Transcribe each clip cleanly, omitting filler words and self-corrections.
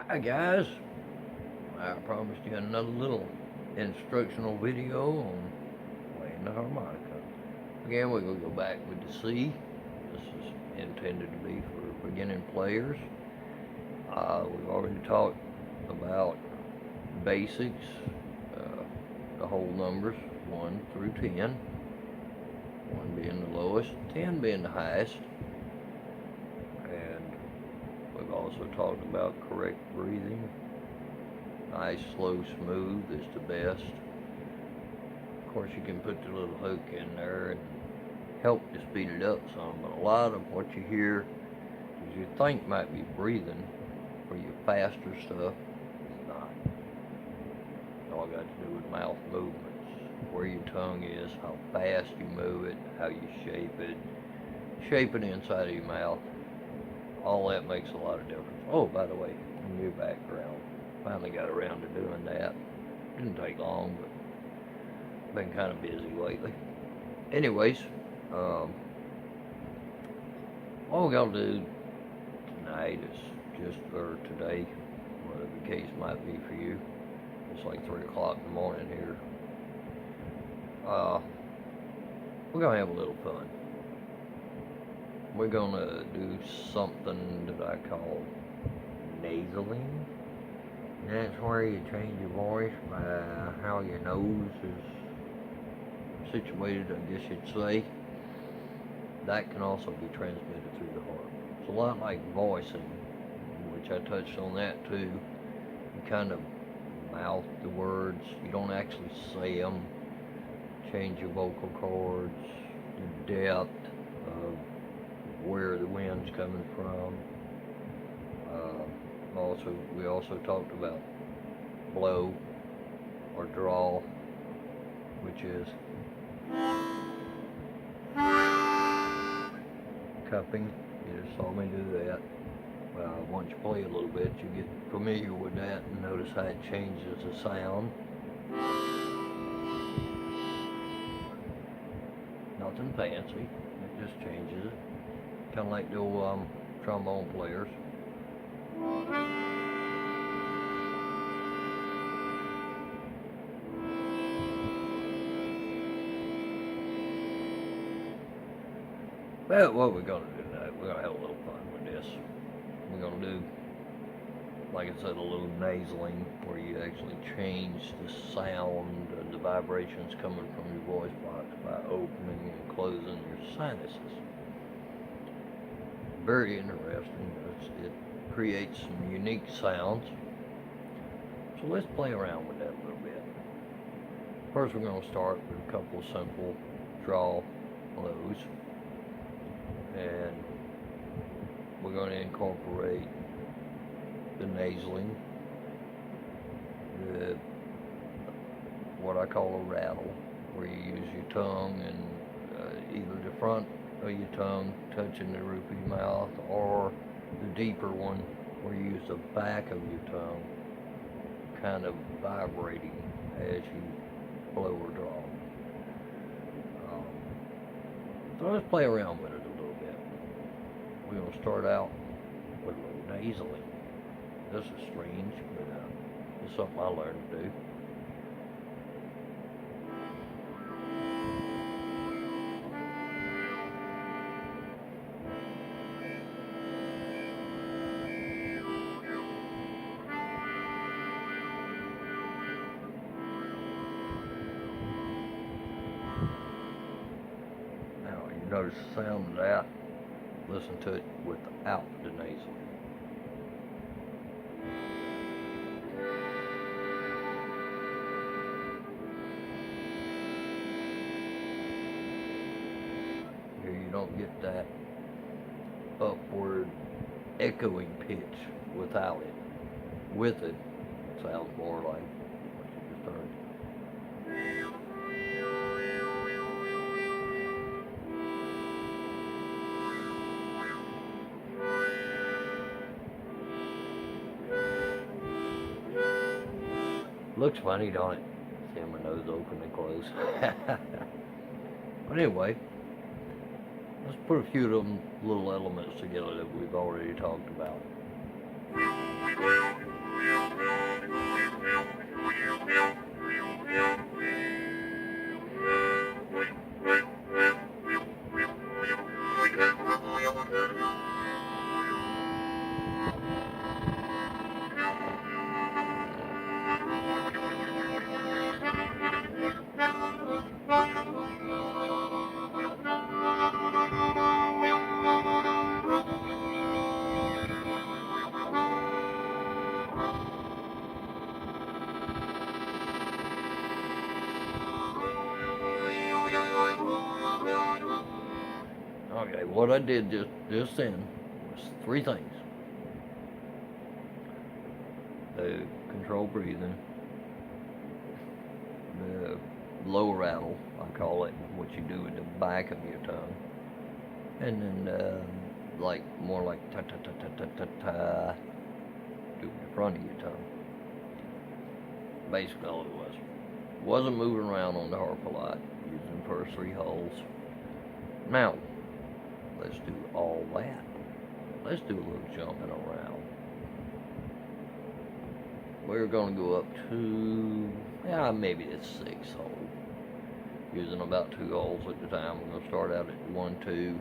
Hi guys, I promised you another little instructional video on playing the harmonica. Again, we're going to go back with the C. This is intended to be for beginning players. We've already talked about basics, the whole numbers 1 through 10, 1 being the lowest, 10 being the highest. And we've also talked about correct breathing. Nice, slow, smooth is the best. Of course, you can put the little hook in there and help to speed it up some, but a lot of what you hear is you think might be breathing for your faster stuff. It's not. It's all got to do with mouth movements, where your tongue is, how fast you move it, how you shape it inside of your mouth. All that makes a lot of difference. Oh, by the way, in your background, finally got around to doing that. Didn't take long, but been kind of busy lately. Anyways, all we're gonna do tonight is or today, whatever the case might be for you. It's like 3 o'clock in the morning here. We're gonna have a little fun. We're gonna do something that I call nasaling. That's where you change your voice by how your nose is situated, I guess you'd say. That can also be transmitted through the heart. It's a lot like voicing, which I touched on that too. You kind of mouth the words. You don't actually say them. Change your vocal cords, the depth of where the wind's coming from. We also talked about blow or draw, which is cupping. You just saw me do that. Once you play a little bit, you get familiar with that and notice how it changes the sound. Nothing fancy, it just changes it. Kind of like the old trombone players. Well, what we're going to do tonight, we're going to have a little fun with this. We're going to do, like I said, a little nasaling, where you actually change the sound and the vibrations coming from your voice box by opening and closing your sinuses. Very interesting. It creates some unique sounds. So let's play around with that a little bit. First, we're going to start with a couple of simple draw blows. And we're going to incorporate the nasaling, what I call a rattle, where you use your tongue and either the front of your tongue touching the roof of your mouth, or the deeper one where you use the back of your tongue kind of vibrating as you blow or draw. So let's play around with it a little bit. We're going to start out with a little nasaling. This is strange, but it's something I learned to do. Now, you notice the sound of that. Listen to it without the nasal. Here you don't get that upward echoing pitch without it. With it, it sounds more like what you just heard. Looks funny, don't it? See my nose open and close. But anyway, let's put a few of them little elements together that we've already talked about. Okay, what I did just then was three things. The controlled breathing, the low rattle, I call it, what you do with the back of your tongue, and then like more like ta ta ta ta ta ta ta, do in front of your tongue. Basically all it was. Wasn't moving around on the harp a lot, using the first three holes. Now, let's do all that. Let's do a little jumping around. We're going to go up to, maybe the sixth hole. Using about 2 holes at the time. We're going to start out at 1, 2,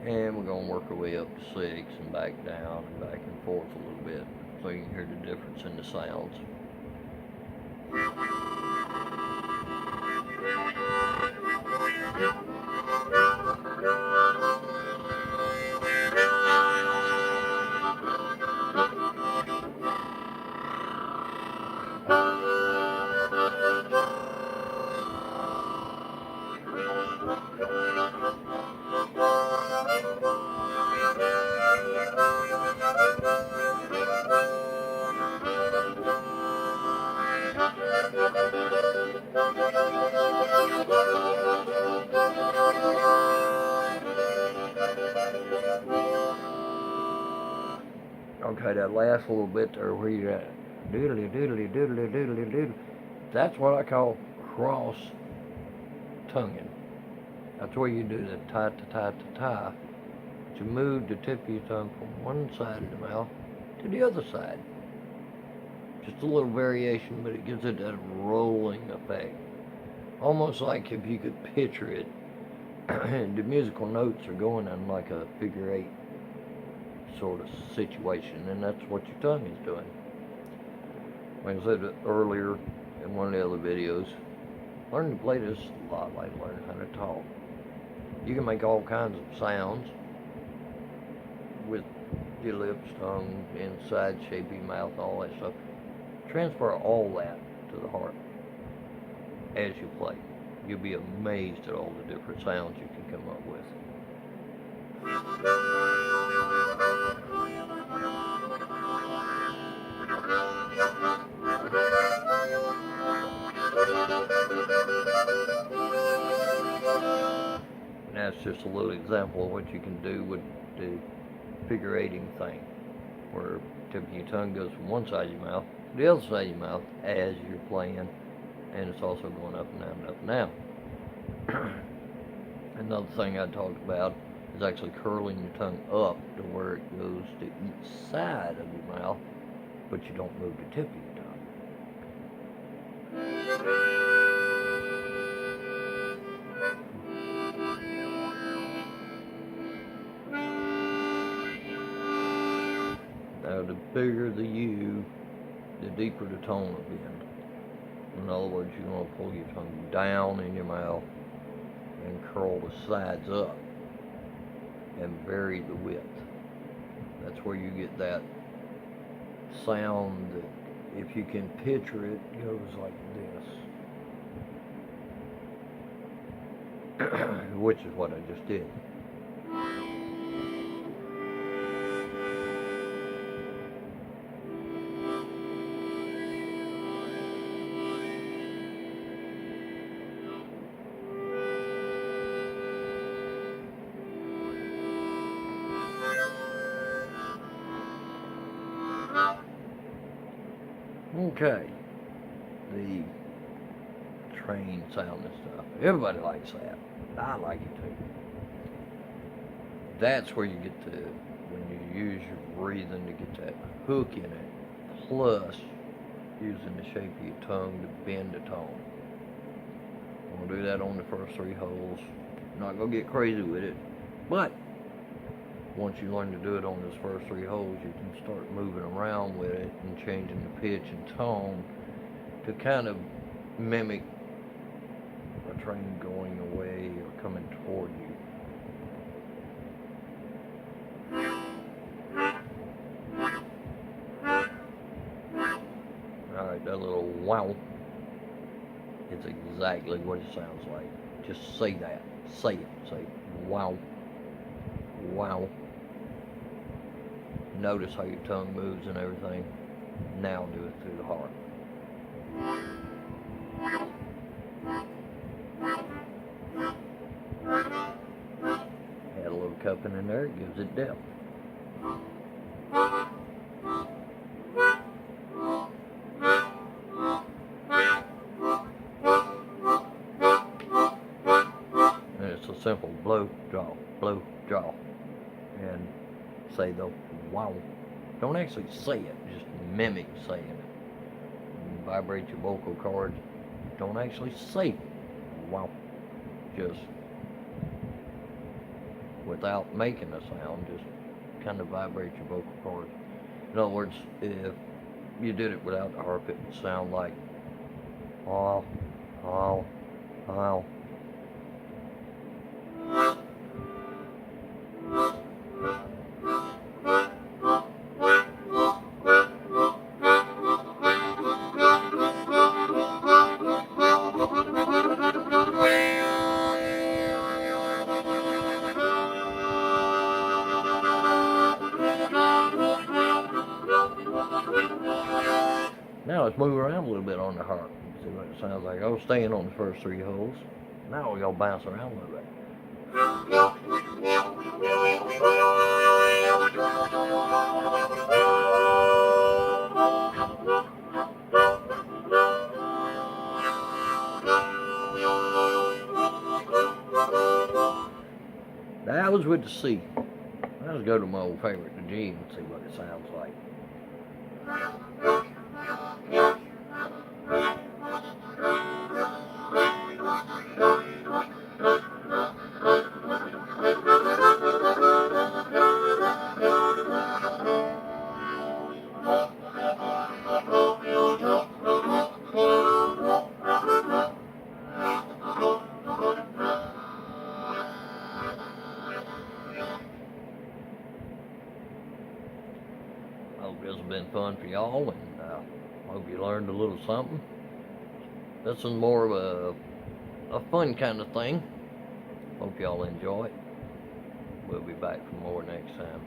and we're going to work our way up to 6 and back down and back and forth a little bit so you can hear the difference in the sounds. Okay, that last little bit there where you're at, doodly doodly doodly doodly doodly, that's what I call cross tonguing. That's where you do the ta ta ta ta ta. You move the tip of your tongue from one side of the mouth to the other side. Just a little variation, but it gives it that rolling effect. Almost like if you could picture it, the musical notes are going in like a figure 8 sort of situation, and that's what your tongue is doing. Like I said earlier in one of the other videos, learning to play this a lot like learning how to talk. You can make all kinds of sounds with your lips, tongue, inside shape of your mouth, all that stuff. Transfer all that to the heart as you play. You'll be amazed at all the different sounds you can come up with. And that's just a little example of what you can do with the figure 8ing thing, where the tip of your tongue goes from one side of your mouth to the other side of your mouth as you're playing, and it's also going up and down and up and down. Another thing I talked about is actually curling your tongue up to where it goes to each side of your mouth, but you don't move the tip of your tongue. Now, the bigger the U, the deeper the tone will be. In other words, you're going to pull your tongue down in your mouth and curl the sides up and vary the width. That's where you get that sound that, if you can picture it, goes like this, which is what I just did. Okay, the train sound and stuff. Everybody likes that. I like it too. That's where you get to, when you use your breathing to get that hook in it, plus using the shape of your tongue to bend the tone. I'm going to do that on the first 3 holes. I'm not going to get crazy with it, but once you learn to do it on those first 3 holes, you can start moving around with it and changing the pitch and tone to kind of mimic a train going away or coming toward you. Alright, that little wow, it's exactly what it sounds like. Just say that. Say it. Say, wow. Wow. Notice how your tongue moves and everything. Now do it through the heart. Add a little cupping in there, it gives it depth. And it's a simple blow, draw, and say the wow. Don't actually say it, just mimic saying it. Vibrate your vocal cords. Don't actually say wow. Just without making a sound, just kind of vibrate your vocal cords. In other words, if you did it without the harp, it would sound like wow, wow, wow. Now let's move around a little bit on the harp. See what it sounds like. I was staying on the first 3 holes. Now we're going to bounce around a little bit. That was with the C. Let's go to my old favorite, the G, and see what it sounds like. I hope this has been fun for y'all, and hope you learned a little something. This is more of a fun kind of thing. Hope y'all enjoy it. We'll be back for more next time.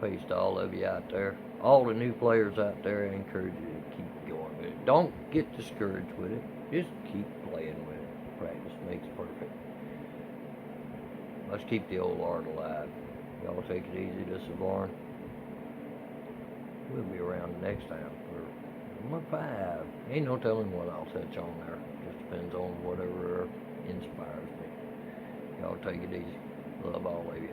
Peace to all of you out there. All the new players out there, I encourage you to keep going with it. Don't get discouraged with it. Just keep playing with it. Practice makes perfect. Let's keep the old art alive. Y'all take it easy. This is Lauren. We'll be around next time for number 5. Ain't no telling what I'll touch on there. Just depends on whatever inspires me. Y'all take it easy. Love all of you.